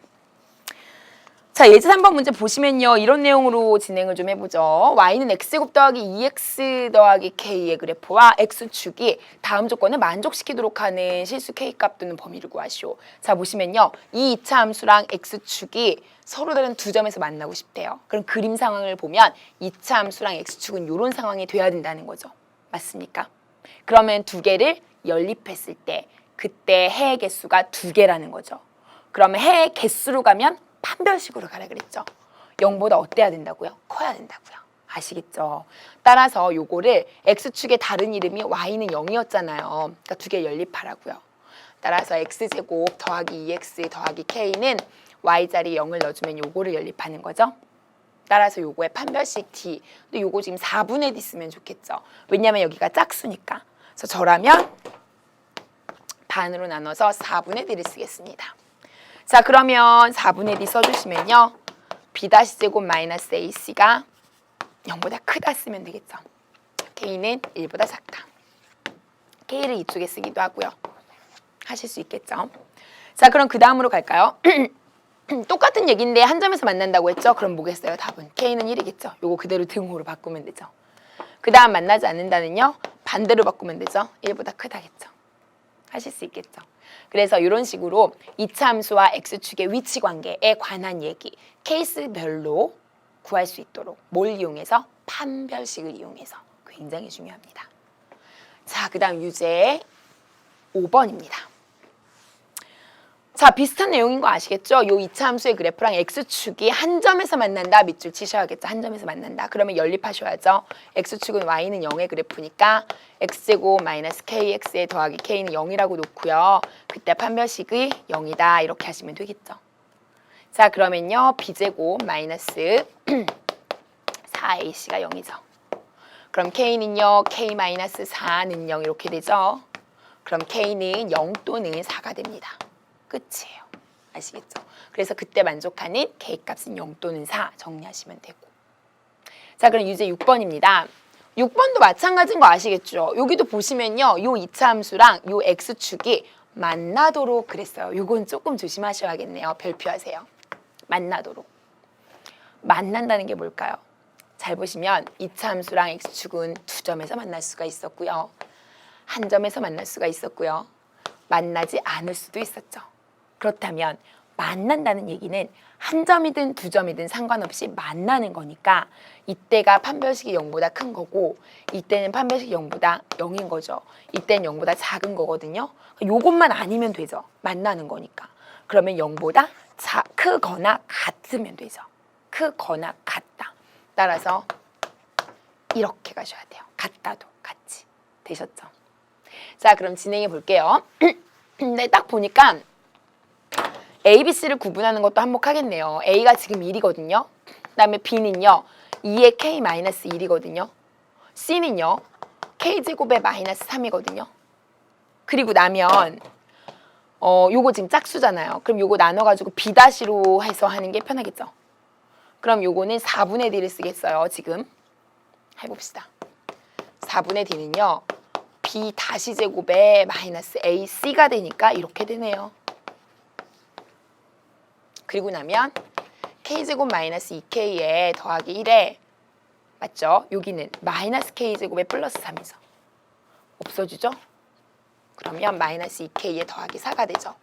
자, 예제 3번 문제 보시면요. 이런 내용으로 진행을 좀 해보죠. y는 x제곱 더하기 2x 더하기 k의 그래프와 x축이 다음 조건을 만족시키도록 하는 실수 k값 또는 범위를 구하시오. 자, 보시면요. 이 2차 함수랑 x축이 서로 다른 2점에서 만나고 싶대요. 그럼 그림 상황을 보면 2차 함수랑 x축은 이런 상황이 돼야 된다는 거죠. 맞습니까? 그러면 두 개를 연립했을 때 그때 해의 개수가 2개라는 거죠. 그러면 해의 개수로 가면 판별식으로 가라 그랬죠. 0보다 어때야 된다고요? 커야 된다고요. 아시겠죠? 따라서 요거를 x축의 다른 이름이 y는 0이었잖아요. 그러니까 두 개 연립하라고요. 따라서 x제곱 더하기 2x 더하기 k는 y자리에 0을 넣어주면 요거를 연립하는 거죠. 따라서 요거의 판별식 d. 근데 요거 지금 4분의 d 쓰면 좋겠죠. 왜냐면 여기가 짝수니까. 그래서 저라면 반으로 나눠서 4분의 d를 쓰겠습니다. 자, 그러면 4분의 d 써주시면요. b-제곱 마이너스 ac가 0보다 크다 쓰면 되겠죠. k는 1보다 작다. k를 이쪽에 쓰기도 하고요. 하실 수 있겠죠. 자, 그럼 그 다음으로 갈까요? 똑같은 얘기인데 한 점에서 만난다고 했죠? 그럼 뭐겠어요? 답은 k는 1이겠죠. 요거 그대로 등호로 바꾸면 되죠. 그 다음 만나지 않는다는요? 반대로 바꾸면 되죠. 1보다 크다겠죠. 하실 수 있겠죠. 그래서 이런 식으로 이차 함수와 x축의 위치 관계에 관한 얘기 케이스별로 구할 수 있도록 뭘 이용해서? 판별식을 이용해서. 굉장히 중요합니다. 자, 그 다음 유제 5번입니다. 자, 비슷한 내용인 거 아시겠죠? 요 이차 함수의 그래프랑 x축이 한 점에서 만난다. 밑줄 치셔야겠죠. 한 점에서 만난다. 그러면 연립하셔야죠. x축은 y는 0의 그래프니까 x제곱 마이너스 kx에 더하기 k는 0이라고 놓고요. 그때 판별식이 0이다. 이렇게 하시면 되겠죠. 자, 그러면요. b제곱 마이너스 4ac가 0이죠. 그럼 k는요. k 마이너스 4는 0 이렇게 되죠. 그럼 k는 0 또는 4가 됩니다. 끝이에요. 아시겠죠? 그래서 그때 만족하는 k값은 0 또는 4 정리하시면 되고. 자, 그럼 유제 6번입니다. 6번도 마찬가지인 거 아시겠죠? 여기도 보시면요. 요 이차 함수랑 요 x축이 만나도록 그랬어요. 요건 조금 조심하셔야겠네요. 별표하세요. 만나도록. 만난다는 게 뭘까요? 잘 보시면 이차 함수랑 x축은 두 점에서 만날 수가 있었고요. 한 점에서 만날 수가 있었고요. 만나지 않을 수도 있었죠. 그렇다면 만난다는 얘기는 한 점이든 두 점이든 상관없이 만나는 거니까 이때가 판별식이 0보다 큰 거고 이때는 판별식이 0보다 0인 거죠. 이때는 0보다 작은 거거든요. 요것만 아니면 되죠. 만나는 거니까. 그러면 0보다 크거나 같으면 되죠. 크거나 같다. 따라서 이렇게 가셔야 돼요. 같다도 같이. 되셨죠? 자, 그럼 진행해 볼게요. 근데 딱 보니까 A, B, C를 구분하는 것도 한몫하겠네요. A가 지금 1이거든요. 그 다음에 B는요. 2의 K-1이거든요. C는요. K제곱의 마이너스 3이거든요. 그리고 나면 요거 지금 짝수잖아요. 그럼 요거 나눠가지고 B-로 해서 하는 게 편하겠죠. 그럼 요거는 4분의 D를 쓰겠어요. 지금 해봅시다. 4분의 D는요. B-제곱의 마이너스 AC가 되니까 이렇게 되네요. 그리고 나면 K제곱 마이너스 2K에 더하기 1에 맞죠? 여기는 마이너스 K제곱에 플러스 3이죠. 없어지죠? 그러면 마이너스 2K에 더하기 4가 되죠.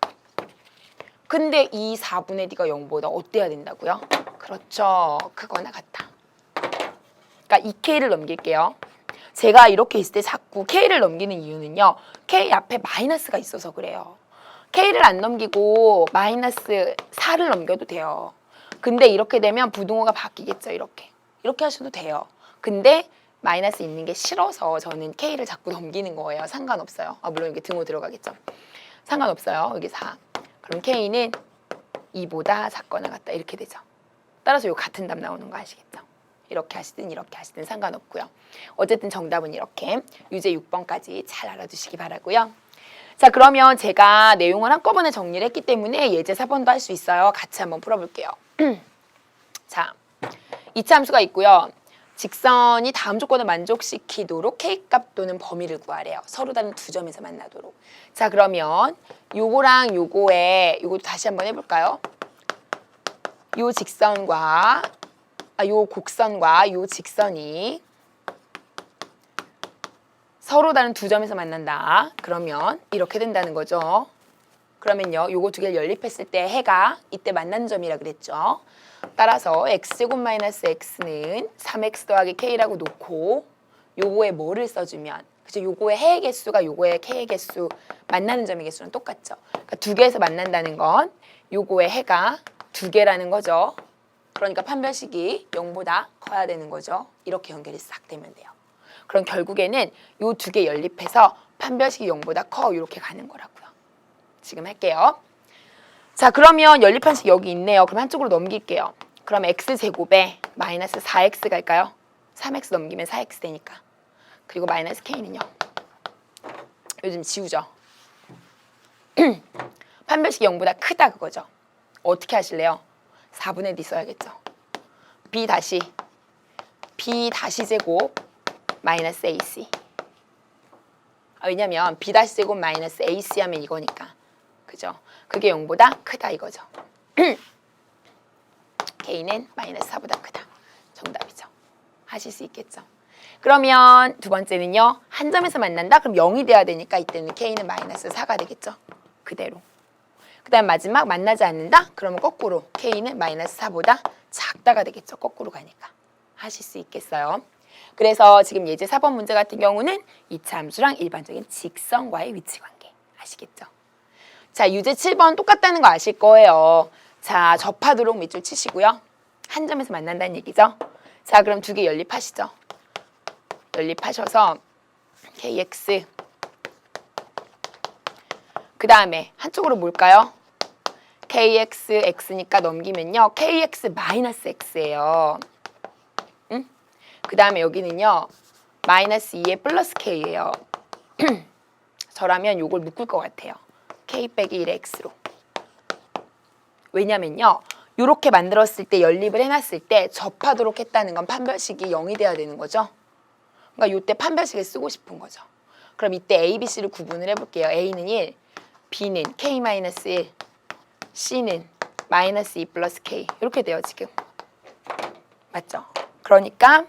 근데 이 4분의 D가 0보다 어때야 된다고요? 그렇죠. 크거나 같다. 그러니까 2K를 넘길게요. 제가 이렇게 있을 때 자꾸 K를 넘기는 이유는요. K 앞에 마이너스가 있어서 그래요. K를 안 넘기고 마이너스 4를 넘겨도 돼요. 근데 이렇게 되면 부등호가 바뀌겠죠. 이렇게 하셔도 돼요. 근데 마이너스 있는 게 싫어서 저는 K를 자꾸 넘기는 거예요. 상관없어요. 물론 여기 등호 들어가겠죠. 상관없어요. 여기 4. 그럼 K는 2보다 작거나 같다. 이렇게 되죠. 따라서 요 같은 답 나오는 거 아시겠죠? 이렇게 하시든 상관없고요. 어쨌든 정답은 이렇게 유제 6번까지 잘 알아두시기 바라고요. 자, 그러면 제가 내용을 한꺼번에 정리를 했기 때문에 예제 4번도 할 수 있어요. 같이 한번 풀어볼게요. 자, 이차 함수가 있고요. 직선이 다음 조건을 만족시키도록 K값 또는 범위를 구하래요. 서로 다른 두 점에서 만나도록. 자, 그러면 요거랑 요것도 다시 한번 해볼까요? 요 직선과 요 곡선과 요 직선이 서로 다른 두 점에서 만난다. 그러면 이렇게 된다는 거죠. 그러면요. 요거 두 개를 연립했을 때 해가 이때 만난 점이라 그랬죠. 따라서 x제곱 마이너스 x는 3x 더하기 k라고 놓고 요거에 뭐를 써주면 그죠? 요거의 해의 개수가 요거의 k의 개수 만나는 점의 개수는 똑같죠. 그러니까 두 개에서 만난다는 건 요거의 해가 두 개라는 거죠. 그러니까 판별식이 0보다 커야 되는 거죠. 이렇게 연결이 싹 되면 돼요. 그럼 결국에는 요 두 개 연립해서 판별식이 0보다 커 이렇게 가는 거라고요. 지금 할게요. 자, 그러면 연립한식 여기 있네요. 그럼 한쪽으로 넘길게요. 그럼 x제곱에 마이너스 4x 갈까요? 3x 넘기면 4x 되니까. 그리고 마이너스 k는요. 요즘 지우죠. 판별식이 0보다 크다 그거죠. 어떻게 하실래요? 4분의 d 써야겠죠. b 다시 제곱 마이너스 ac. 왜냐면 b 다시 제곱 마이너스 ac 하면 이거니까. 그죠? 그게 0보다 크다 이거죠. k는 마이너스 4보다 크다. 정답이죠. 하실 수 있겠죠. 그러면 두 번째는요. 한 점에서 만난다? 그럼 0이 돼야 되니까 이때는 k는 마이너스 4가 되겠죠. 그대로. 그 다음 마지막 만나지 않는다? 그러면 거꾸로 k는 마이너스 4보다 작다가 되겠죠. 거꾸로 가니까. 하실 수 있겠어요. 그래서 지금 예제 4번 문제 같은 경우는 이차 함수랑 일반적인 직선과의 위치 관계. 아시겠죠? 자, 유제 7번 똑같다는 거 아실 거예요. 자, 접하도록 밑줄 치시고요. 한 점에서 만난다는 얘기죠. 자, 그럼 두 개 연립하시죠. 연립하셔서 kx 그 다음에 한쪽으로 뭘까요? kx, x니까 넘기면요. kx 마이너스 x예요. 응? 그 다음에 여기는요. 마이너스 2에 플러스 k예요. 저라면 요걸 묶을 것 같아요. k 빼기 1의 x로. 왜냐면요. 요렇게 만들었을 때 연립을 해놨을 때 접하도록 했다는 건 판별식이 0이 돼야 되는 거죠. 그러니까 요때 판별식을 쓰고 싶은 거죠. 그럼 이때 a, b, c를 구분을 해볼게요. a는 1, b는 k-1, c는 마이너스 2 플러스 k. 이렇게 돼요 지금. 맞죠? 그러니까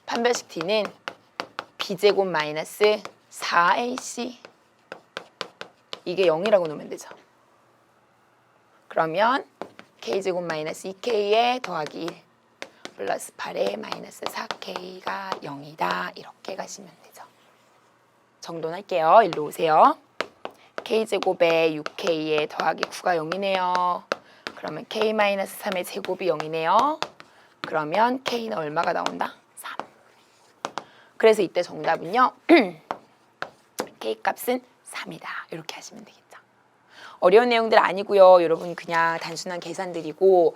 판별식 d는 b제곱 마이너스 4ac 이게 0이라고 놓으면 되죠. 그러면 k제곱 마이너스 2k에 더하기 1 플러스 8에 마이너스 4k가 0이다. 이렇게 가시면 되죠. 정돈할게요. 일로 오세요. k제곱에 6k에 더하기 9가 0이네요. 그러면 k-3의 제곱이 0이네요. 그러면 k는 얼마가 나온다? 3. 그래서 이때 정답은요. k 값은 3이다. 이렇게 하시면 되겠죠. 어려운 내용들 아니고요. 여러분 그냥 단순한 계산들이고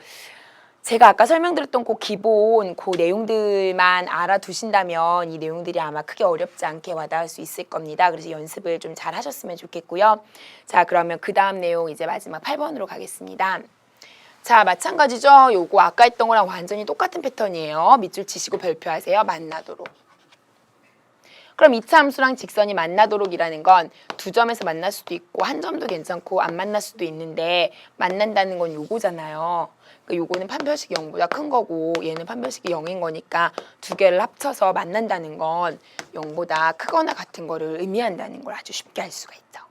제가 아까 설명드렸던 그 기본 그 내용들만 알아두신다면 이 내용들이 아마 크게 어렵지 않게 와닿을 수 있을 겁니다. 그래서 연습을 좀 잘 하셨으면 좋겠고요. 자, 그러면 그 다음 내용 이제 마지막 8번으로 가겠습니다. 자, 마찬가지죠. 요거 아까 했던 거랑 완전히 똑같은 패턴이에요. 밑줄 치시고 별표하세요. 만나도록. 그럼 이차 함수랑 직선이 만나도록이라는 건 두 점에서 만날 수도 있고 한 점도 괜찮고 안 만날 수도 있는데 만난다는 건 요거잖아요. 그러니까 요거는 판별식이 0보다 큰 거고 얘는 판별식이 0인 거니까 두 개를 합쳐서 만난다는 건 0보다 크거나 같은 거를 의미한다는 걸 아주 쉽게 알 수가 있죠.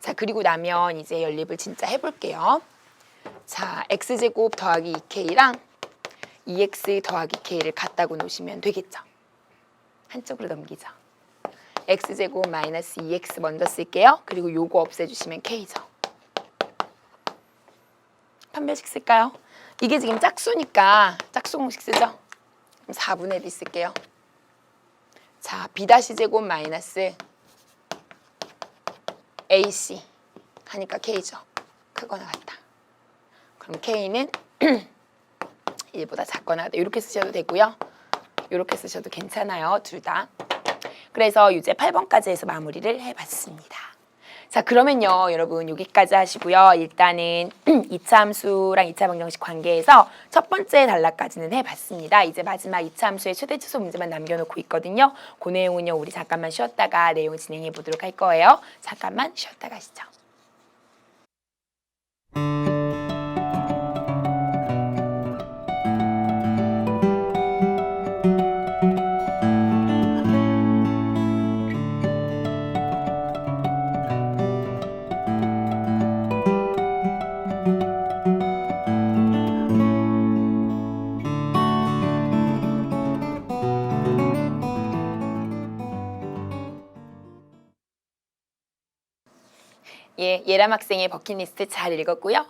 자, 그리고 나면 이제 연립을 진짜 해볼게요. 자, x제곱 더하기 2k랑 2x 더하기 k를 같다고 놓으시면 되겠죠. 한쪽으로 넘기죠. x제곱 마이너스 2x 먼저 쓸게요. 그리고 요거 없애주시면 k죠. 판별식 쓸까요? 이게 지금 짝수니까 짝수 공식 쓰죠. 그럼 4분의 d 쓸게요. 자, b-제곱 마이너스 ac 하니까 k죠. 크거나 같다. 그럼 k는 1보다 작거나 같다. 이렇게 쓰셔도 되고요. 이렇게 쓰셔도 괜찮아요. 둘 다. 그래서 유제 8번까지 해서 마무리를 해봤습니다. 자, 그러면요. 여러분 여기까지 하시고요. 일단은 2차 함수랑 2차 방정식 관계에서 첫 번째 단락까지는 해봤습니다. 이제 마지막 2차 함수의 최대 최소 문제만 남겨놓고 있거든요. 그 내용은요. 우리 잠깐만 쉬었다가 내용 진행해 보도록 할 거예요. 잠깐만 쉬었다 가시죠. 예, 네, 예람 학생의 버킷리스트 잘 읽었고요.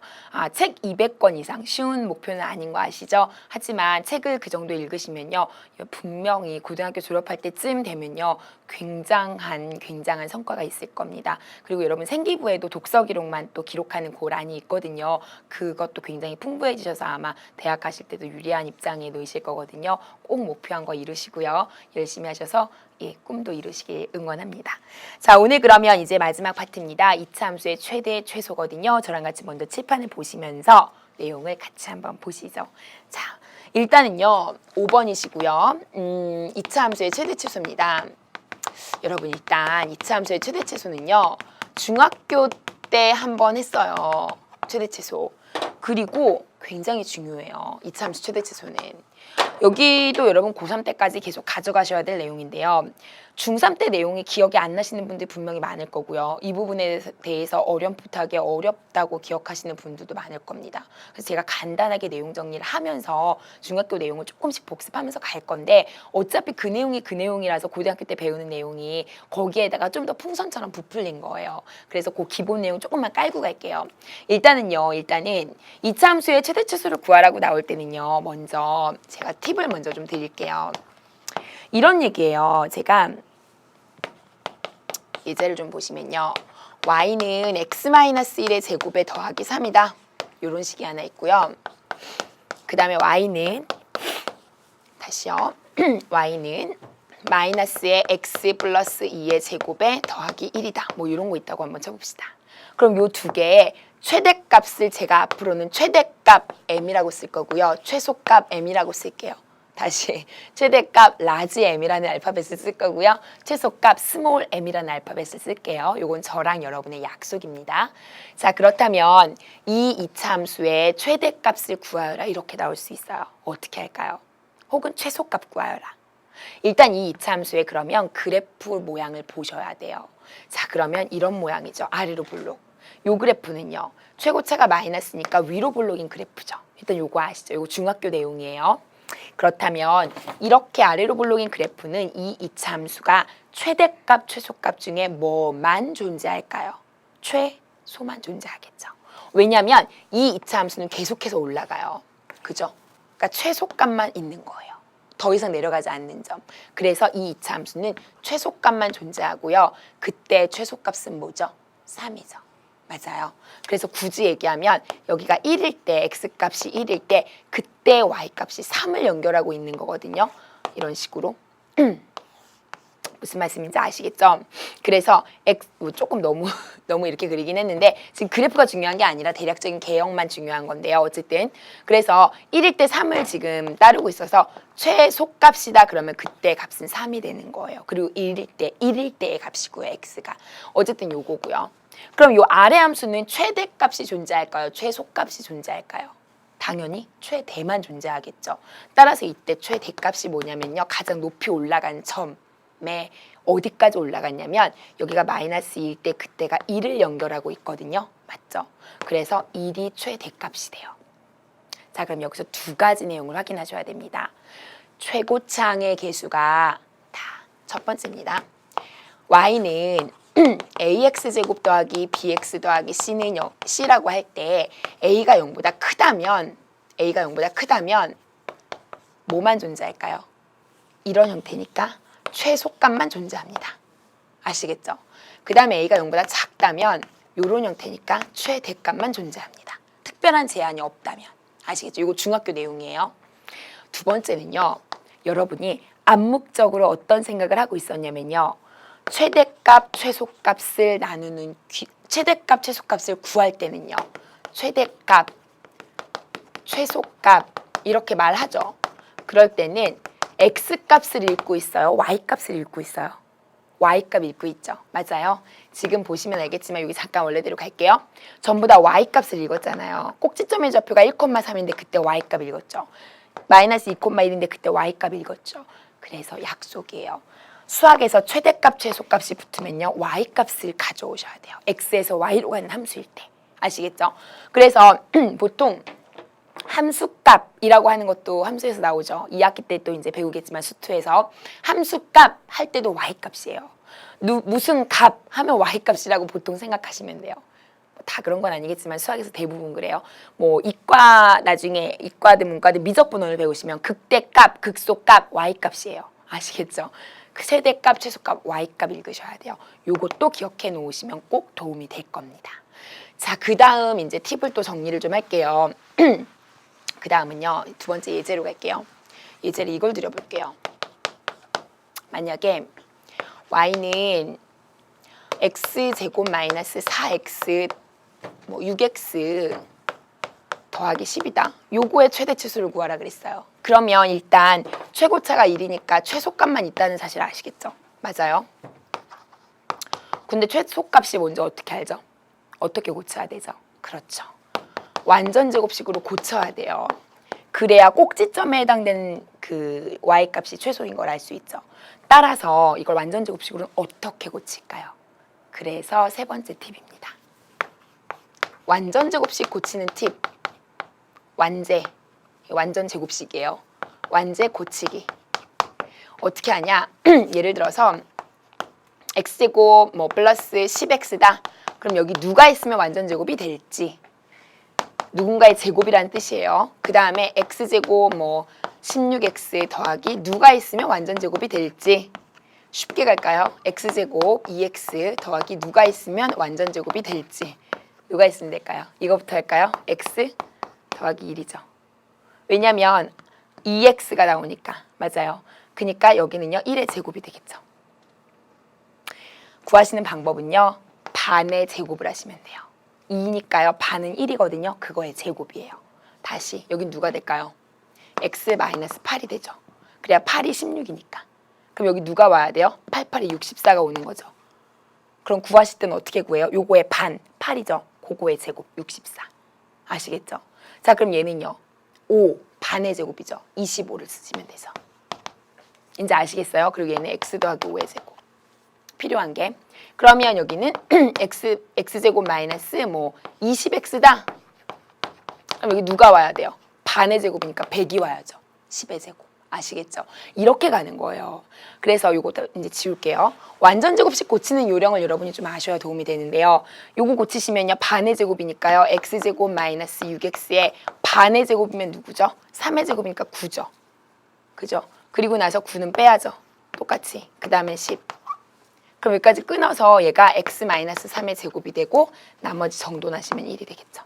책 200권 이상 쉬운 목표는 아닌 거 아시죠? 하지만 책을 그 정도 읽으시면요, 분명히 고등학교 졸업할 때쯤 되면요, 굉장한 성과가 있을 겁니다. 그리고 여러분 생기부에도 독서 기록만 또 기록하는 고란이 있거든요. 그것도 굉장히 풍부해지셔서 아마 대학 가실 때도 유리한 입장에 놓이실 거거든요. 꼭 목표한 거 이루시고요. 열심히 하셔서 꿈도 이루시길 응원합니다. 자, 오늘 그러면 이제 마지막 파트입니다. 2차 함수의 최대 최소거든요. 저랑 같이 먼저 칠판을 보시면서 내용을 같이 한번 보시죠. 자, 일단은요 5번이시고요. 2차 함수의 최대 최소입니다. 여러분 일단 2차 함수의 최대 최소는요, 중학교 때 한번 했어요. 최대 최소. 그리고 굉장히 중요해요. 2차 함수 최대 최소는. 여기도 여러분 고3 때까지 계속 가져가셔야 될 내용인데요. 중3 때 내용이 기억이 안 나시는 분들 분명히 많을 거고요. 이 부분에 대해서 어렴풋하게 어렵다고 기억하시는 분들도 많을 겁니다. 그래서 제가 간단하게 내용 정리를 하면서 중학교 내용을 조금씩 복습하면서 갈 건데, 어차피 그 내용이 그 내용이라서 고등학교 때 배우는 내용이 거기에다가 좀 더 풍선처럼 부풀린 거예요. 그래서 그 기본 내용 조금만 깔고 갈게요. 일단은 2차 함수의 최대 최소를 구하라고 나올 때는요, 먼저 제가 팁을 먼저 좀 드릴게요. 이런 얘기예요. 제가 예제를 좀 보시면요, y는 x-1의 제곱에 더하기 3이다. 이런 식이 하나 있고요. 그 다음에 y는 다시요. y는 마이너스의 x 플러스 2의 제곱에 더하기 1이다. 뭐 이런 거 있다고 한번 쳐봅시다. 그럼 요 두 개의 최대값을 제가 앞으로는 최대값 m이라고 쓸 거고요. 최소값 m이라고 쓸게요. 다시 최대값 라지 m이라는 알파벳을 쓸 거고요. 최소값 스몰 m이라는 알파벳을 쓸게요. 요건 저랑 여러분의 약속입니다. 자, 그렇다면 이 2차 함수의 최대값을 구하여라 이렇게 나올 수 있어요. 어떻게 할까요? 혹은 최소값 구하여라. 일단 이 2차 함수의 그러면 그래프 모양을 보셔야 돼요. 자, 그러면 이런 모양이죠. 아래로 볼록. 요 그래프는요, 최고차가 마이너스니까 위로 볼록인 그래프죠. 일단 요거 아시죠? 요거 중학교 내용이에요. 그렇다면 이렇게 아래로 볼록인 그래프는 이 2차 함수가 최대값, 최소값 중에 뭐만 존재할까요? 최소만 존재하겠죠. 왜냐하면 이 2차 함수는 계속해서 올라가요. 그죠? 그러니까 최소값만 있는 거예요. 더 이상 내려가지 않는 점. 그래서 이 2차 함수는 최소값만 존재하고요. 그때 최소값은 뭐죠? 3이죠. 맞아요. 그래서 굳이 얘기하면 여기가 1일 때, x값이 1일 때 그때 y값이 3을 연결하고 있는 거거든요. 이런 식으로. 무슨 말씀인지 아시겠죠? 그래서 조금 너무 이렇게 그리긴 했는데, 지금 그래프가 중요한 게 아니라 대략적인 개형만 중요한 건데요. 어쨌든 그래서 1일 때 3을 지금 따르고 있어서 최소값이다 그러면 그때 값은 3이 되는 거예요. 그리고 1일 때의 값이고요. x가. 어쨌든 요거고요. 그럼 요 아래 함수는 최대값이 존재할까요? 최소값이 존재할까요? 당연히 최대만 존재하겠죠. 따라서 이때 최대값이 뭐냐면요, 가장 높이 올라간 점에 어디까지 올라갔냐면 여기가 마이너스 2일 때 그때가 1을 연결하고 있거든요. 맞죠? 그래서 1이 최대값이 돼요. 자, 그럼 여기서 두 가지 내용을 확인하셔야 됩니다. 최고차항의 개수가 다 첫 번째입니다. y는 ax제곱 더하기 bx 더하기 c라고 할 때 a가 0보다 크다면 뭐만 존재할까요? 이런 형태니까 최소값만 존재합니다. 아시겠죠? 그 다음에 a가 0보다 작다면 이런 형태니까 최대값만 존재합니다. 특별한 제한이 없다면. 아시겠죠? 이거 중학교 내용이에요. 두 번째는요, 여러분이 암묵적으로 어떤 생각을 하고 있었냐면요, 최대값, 최소값을 나누는 최대값, 최소값을 구할 때는요, 최대값, 최소값 이렇게 말하죠. 그럴 때는 x값을 읽고 있어요? y값을 읽고 있어요? y값 읽고 있죠. 맞아요. 지금 보시면 알겠지만 여기 잠깐 원래대로 갈게요. 전부 다 y값을 읽었잖아요. 꼭지점의 좌표가 1,3인데 그때 y값 읽었죠. 마이너스 2,1인데 그때 y값 읽었죠. 그래서 약속이에요. 수학에서 최대값, 최소값이 붙으면요, y값을 가져오셔야 돼요. x에서 y로 가는 함수일 때. 아시겠죠? 그래서 보통 함수값이라고 하는 것도 함수에서 나오죠. 2학기 때 또 이제 배우겠지만 수투에서 함수값 할 때도 y값이에요. 무슨 값 하면 y값이라고 보통 생각하시면 돼요. 다 그런 건 아니겠지만 수학에서 대부분 그래요. 뭐 이과 나중에 이과든 문과든 미적분원을 배우시면 극대값, 극소값, y값이에요. 아시겠죠? 그 최대값, 최소값, y값 읽으셔야 돼요. 요것도 기억해 놓으시면 꼭 도움이 될 겁니다. 자, 그 다음 이제 팁을 또 정리를 좀 할게요. 그 다음은요, 두 번째 예제로 갈게요. 예제를 이걸 드려볼게요. 만약에 y는 x제곱 마이너스 4x 뭐 6x 더하기 10이다. 요거의 최대치수를 구하라 그랬어요. 그러면 일단 최고차가 1이니까 최소값만 있다는 사실 아시겠죠? 맞아요. 근데 최소값이 뭔지 어떻게 알죠? 어떻게 고쳐야 되죠? 그렇죠. 완전 제곱식으로 고쳐야 돼요. 그래야 꼭지점에 해당되는 그 y값이 최소인 걸 알 수 있죠. 따라서 이걸 완전 제곱식으로는 어떻게 고칠까요? 그래서 세 번째 팁입니다. 완전 제곱식 고치는 팁. 완제. 완전 제곱식이에요. 완제 고치기. 어떻게 하냐? 예를 들어서 x제곱 뭐 플러스 10x다. 그럼 여기 누가 있으면 완전 제곱이 될지. 누군가의 제곱이라는 뜻이에요. 그 다음에 x제곱 뭐 16x 더하기 누가 있으면 완전 제곱이 될지. 쉽게 갈까요? x제곱 2x 더하기 누가 있으면 완전 제곱이 될지. 누가 있으면 될까요? 이거부터 할까요? x 더하기 1이죠. 왜냐면 2x가 나오니까. 맞아요. 그러니까 여기는요 1의 제곱이 되겠죠. 구하시는 방법은요 반의 제곱을 하시면 돼요. 2니까요 반은 1이거든요. 그거의 제곱이에요. 다시 여긴 누가 될까요? x 마이너스 8이 되죠. 그래야 8이 16이니까. 그럼 여기 누가 와야 돼요? 8, 8이 64가 오는 거죠. 그럼 구하실 때는 어떻게 구해요? 요거의 반, 8이죠. 그거의 제곱, 64. 아시겠죠? 자, 그럼 얘는요. 5, 반의 제곱이죠. 25를 쓰시면 되죠. 이제 아시겠어요? 그리고 얘는 x 더하기 5의 제곱. 필요한 게. 그러면 여기는 x제곱 마이너스 뭐 20x다. 그럼 여기 누가 와야 돼요? 반의 제곱이니까 100이 와야죠. 10의 제곱. 아시겠죠? 이렇게 가는 거예요. 그래서 요거 이제 지울게요. 완전 제곱식 고치는 요령을 여러분이 좀 아셔야 도움이 되는데요. 요거 고치시면요. 반의 제곱이니까요. x제곱 마이너스 6x의 반의 제곱이면 누구죠? 3의 제곱이니까 9죠. 그죠? 그리고 나서 9는 빼야죠. 똑같이. 그 다음에 10. 그럼 여기까지 끊어서 얘가 x 마이너스 3의 제곱이 되고 나머지 정돈하시면 1이 되겠죠.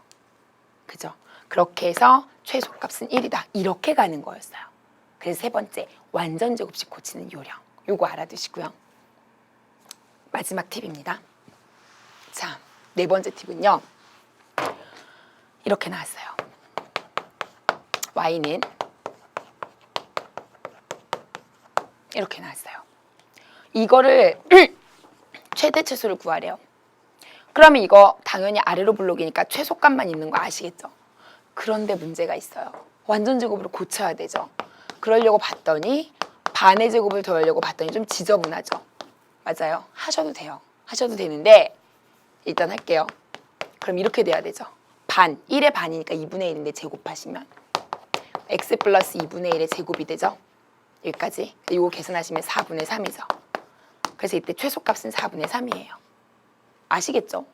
그죠? 그렇게 해서 최소값은 1이다. 이렇게 가는 거였어요. 그래서 세 번째, 완전 제곱식 고치는 요령. 요거 알아두시고요. 마지막 팁입니다. 자, 네 번째 팁은요. 이렇게 나왔어요. y는 이렇게 나왔어요. 이거를 최대치수를 구하래요. 그러면 이거 당연히 아래로 블록이니까 최소값만 있는 거 아시겠죠? 그런데 문제가 있어요. 완전 제곱으로 고쳐야 되죠. 그러려고 봤더니 반의 제곱을 더하려고 봤더니 좀 지저분하죠. 맞아요. 하셔도 돼요. 하셔도 되는데 일단 할게요. 그럼 이렇게 돼야 되죠. 반, 1의 반이니까 2분의 1인데 제곱하시면 x 플러스 2분의 1의 제곱이 되죠. 여기까지. 이거 계산하시면 4분의 3이죠. 그래서 이때 최소값은 4분의 3이에요. 아시겠죠?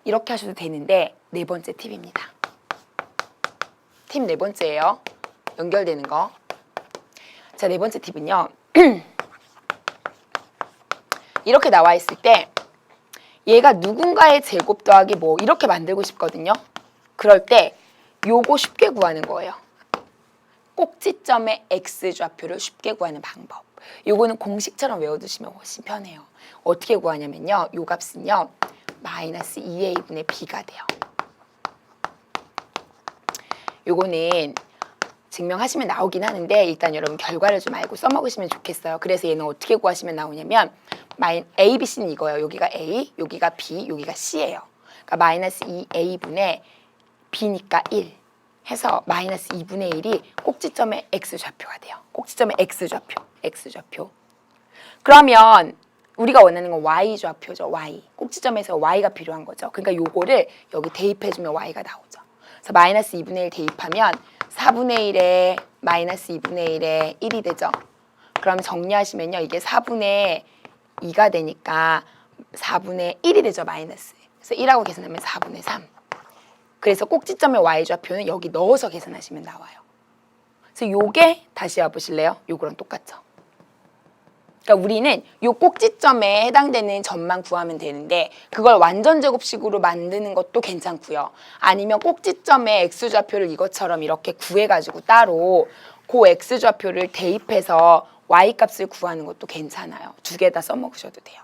이렇게 하셔도 되는데 네 번째 팁입니다. 팁 네 번째예요. 연결되는 거. 자, 네 번째 팁은요. 이렇게 나와 있을 때 얘가 누군가의 제곱 더하기 뭐 이렇게 만들고 싶거든요. 그럴 때 요거 쉽게 구하는 거예요. 꼭지점의 x좌표를 쉽게 구하는 방법. 요거는 공식처럼 외워두시면 훨씬 편해요. 어떻게 구하냐면요. 요 값은요. 마이너스 2a분의 b가 돼요. 요거는 증명하시면 나오긴 하는데 일단 여러분 결과를 좀 알고 써먹으시면 좋겠어요. 그래서 얘는 어떻게 구하시면 나오냐면 a, b, c는 이거예요. 여기가 a, 여기가 b, 여기가 c예요. 그러니까 마이너스 2a분의 b니까 1 해서 마이너스 2분의 1이 꼭지점의 x좌표가 돼요. 꼭지점의 x좌표. 그러면 우리가 원하는 건 y좌표죠. y. 꼭지점에서 y가 필요한 거죠. 그러니까 요거를 여기 대입해주면 y가 나오죠. 그래서 마이너스 2분의 1 대입하면 4분의 1에 마이너스 2분의 1에 1이 되죠. 그럼 정리하시면요. 이게 4분의 2가 되니까 4분의 1이 되죠. 마이너스. 그래서 1하고 계산하면 4분의 3. 그래서 꼭지점의 y좌표는 여기 넣어서 계산하시면 나와요. 그래서 요게 다시 와보실래요? 요거랑 똑같죠. 그러니까 우리는 요 꼭지점에 해당되는 점만 구하면 되는데 그걸 완전 제곱식으로 만드는 것도 괜찮고요. 아니면 꼭지점의 x좌표를 이것처럼 이렇게 구해가지고 따로 그 x좌표를 대입해서 y값을 구하는 것도 괜찮아요. 두 개 다 써먹으셔도 돼요.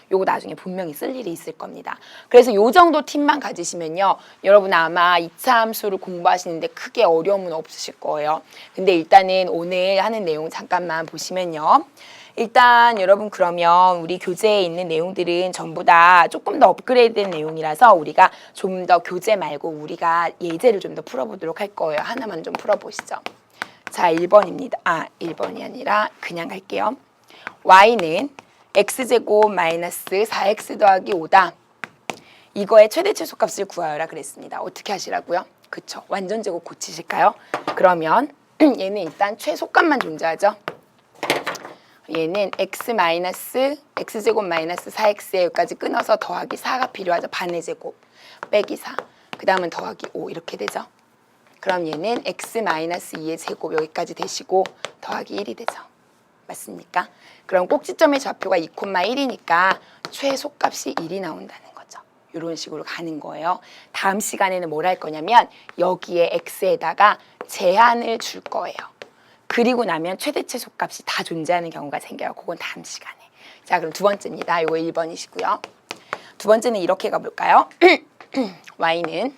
요거 나중에 분명히 쓸 일이 있을 겁니다. 그래서 요 정도 팁만 가지시면요. 여러분 아마 2차 함수를 공부하시는데 크게 어려움은 없으실 거예요. 근데 일단은 오늘 하는 내용 잠깐만 보시면요. 일단 여러분 그러면 우리 교재에 있는 내용들은 전부 다 조금 더 업그레이드된 내용이라서 우리가 좀 더 교재 말고 우리가 예제를 좀 더 풀어보도록 할 거예요. 하나만 좀 풀어보시죠. 자, 1번입니다. 1번이 아니라 그냥 갈게요. y는 x제곱 마이너스 4x 더하기 5다. 이거의 최대 최소값을 구하여라 그랬습니다. 어떻게 하시라고요? 그쵸. 완전 제곱 고치실까요? 그러면 얘는 일단 최소값만 존재하죠. 얘는 x제곱 마이너스 4x에 여기까지 끊어서 더하기 4가 필요하죠. 반의 제곱 빼기 4. 그 다음은 더하기 5 이렇게 되죠. 그럼 얘는 x 마이너스 2의 제곱 여기까지 되시고 더하기 1이 되죠. 맞습니까? 그럼 꼭지점의 좌표가 2,1이니까 최소값이 1이 나온다는 거죠. 이런 식으로 가는 거예요. 다음 시간에는 뭘 할 거냐면 여기에 x에다가 제한을 줄 거예요. 그리고 나면 최대 최소값이 다 존재하는 경우가 생겨요. 그건 다음 시간에. 자, 그럼 두 번째입니다. 이거 1번이시고요. 두 번째는 이렇게 가볼까요? y는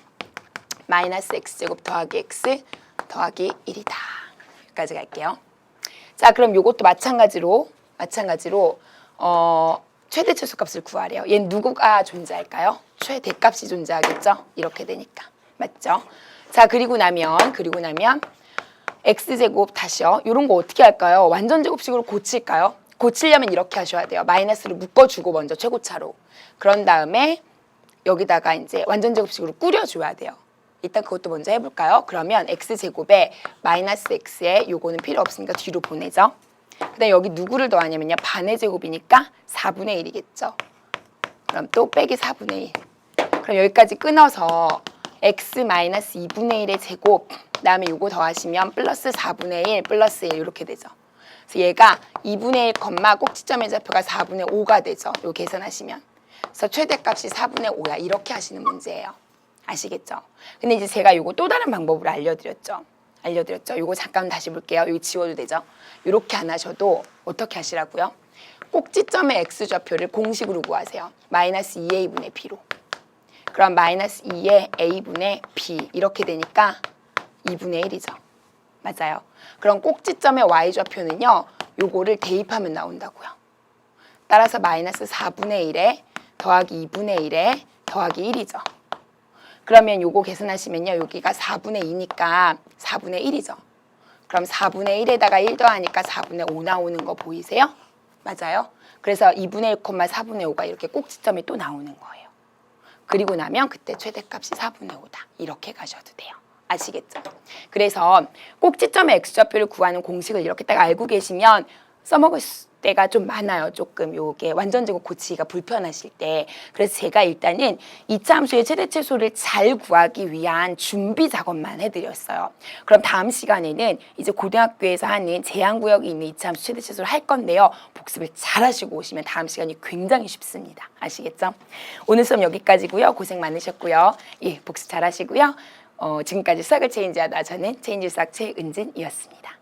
마이너스 x제곱 더하기 x 더하기 1이다. 여기까지 갈게요. 자, 그럼 이것도 마찬가지로 최대 최소값을 구하래요. 얘는 누구가 존재할까요? 최대값이 존재하겠죠? 이렇게 되니까. 맞죠? 자, 그리고 나면 x제곱 다시요. 이런 거 어떻게 할까요? 완전 제곱식으로 고칠까요? 고치려면 이렇게 하셔야 돼요. 마이너스를 묶어주고 먼저 최고차로. 그런 다음에 여기다가 이제 완전 제곱식으로 꾸려줘야 돼요. 일단 그것도 먼저 해볼까요? 그러면 x제곱에 마이너스 x에 요거는 필요 없으니까 뒤로 보내죠. 그 다음에 여기 누구를 더하냐면요. 반의 제곱이니까 4분의 1이겠죠. 그럼 또 빼기 4분의 1. 그럼 여기까지 끊어서 x 마이너스 2분의 1의 제곱 그 다음에 요거 더하시면 플러스 4분의 1 플러스 1 이렇게 되죠. 그래서 얘가 2분의 1, 꼭지점의 좌표가 4분의 5가 되죠. 요 계산하시면. 그래서 최대값이 4분의 5야. 이렇게 하시는 문제예요. 아시겠죠? 근데 이제 제가 요거 또 다른 방법으로 알려드렸죠. 요거 잠깐 다시 볼게요. 여기 지워도 되죠? 이렇게 안 하셔도 어떻게 하시라고요? 꼭지점의 x좌표를 공식으로 구하세요. 마이너스 2a분의 b로. 그럼 마이너스 2의 a분의 b 이렇게 되니까 2분의 1이죠. 맞아요. 그럼 꼭지점의 y좌표는요. 요거를 대입하면 나온다고요. 따라서 마이너스 4분의 1에 더하기 2분의 1에 더하기 1이죠. 그러면 요거 계산하시면요. 여기가 4분의 2니까 4분의 1이죠. 그럼 4분의 1에다가 1 더하니까 4분의 5 나오는 거 보이세요? 맞아요. 그래서 2분의 1, 4분의 5가 이렇게 꼭지점이 또 나오는 거예요. 그리고 나면 그때 최대값이 4분의 5다. 이렇게 가셔도 돼요. 아시겠죠? 그래서 꼭지점의 x좌표를 구하는 공식을 이렇게 딱 알고 계시면 써먹을 때가 좀 많아요. 조금 요게 완전 제곱 고치기가 불편하실 때. 그래서 제가 일단은 2차 함수의 최대 최소를 잘 구하기 위한 준비 작업만 해드렸어요. 그럼 다음 시간에는 이제 고등학교에서 하는 제한구역이 있는 2차 함수 최대 최소를 할 건데요. 복습을 잘 하시고 오시면 다음 시간이 굉장히 쉽습니다. 아시겠죠? 오늘 수업 여기까지고요. 고생 많으셨고요. 예, 복습 잘 하시고요. 지금까지 수학을 체인지하다 저는 체인지 수학 최은진이었습니다.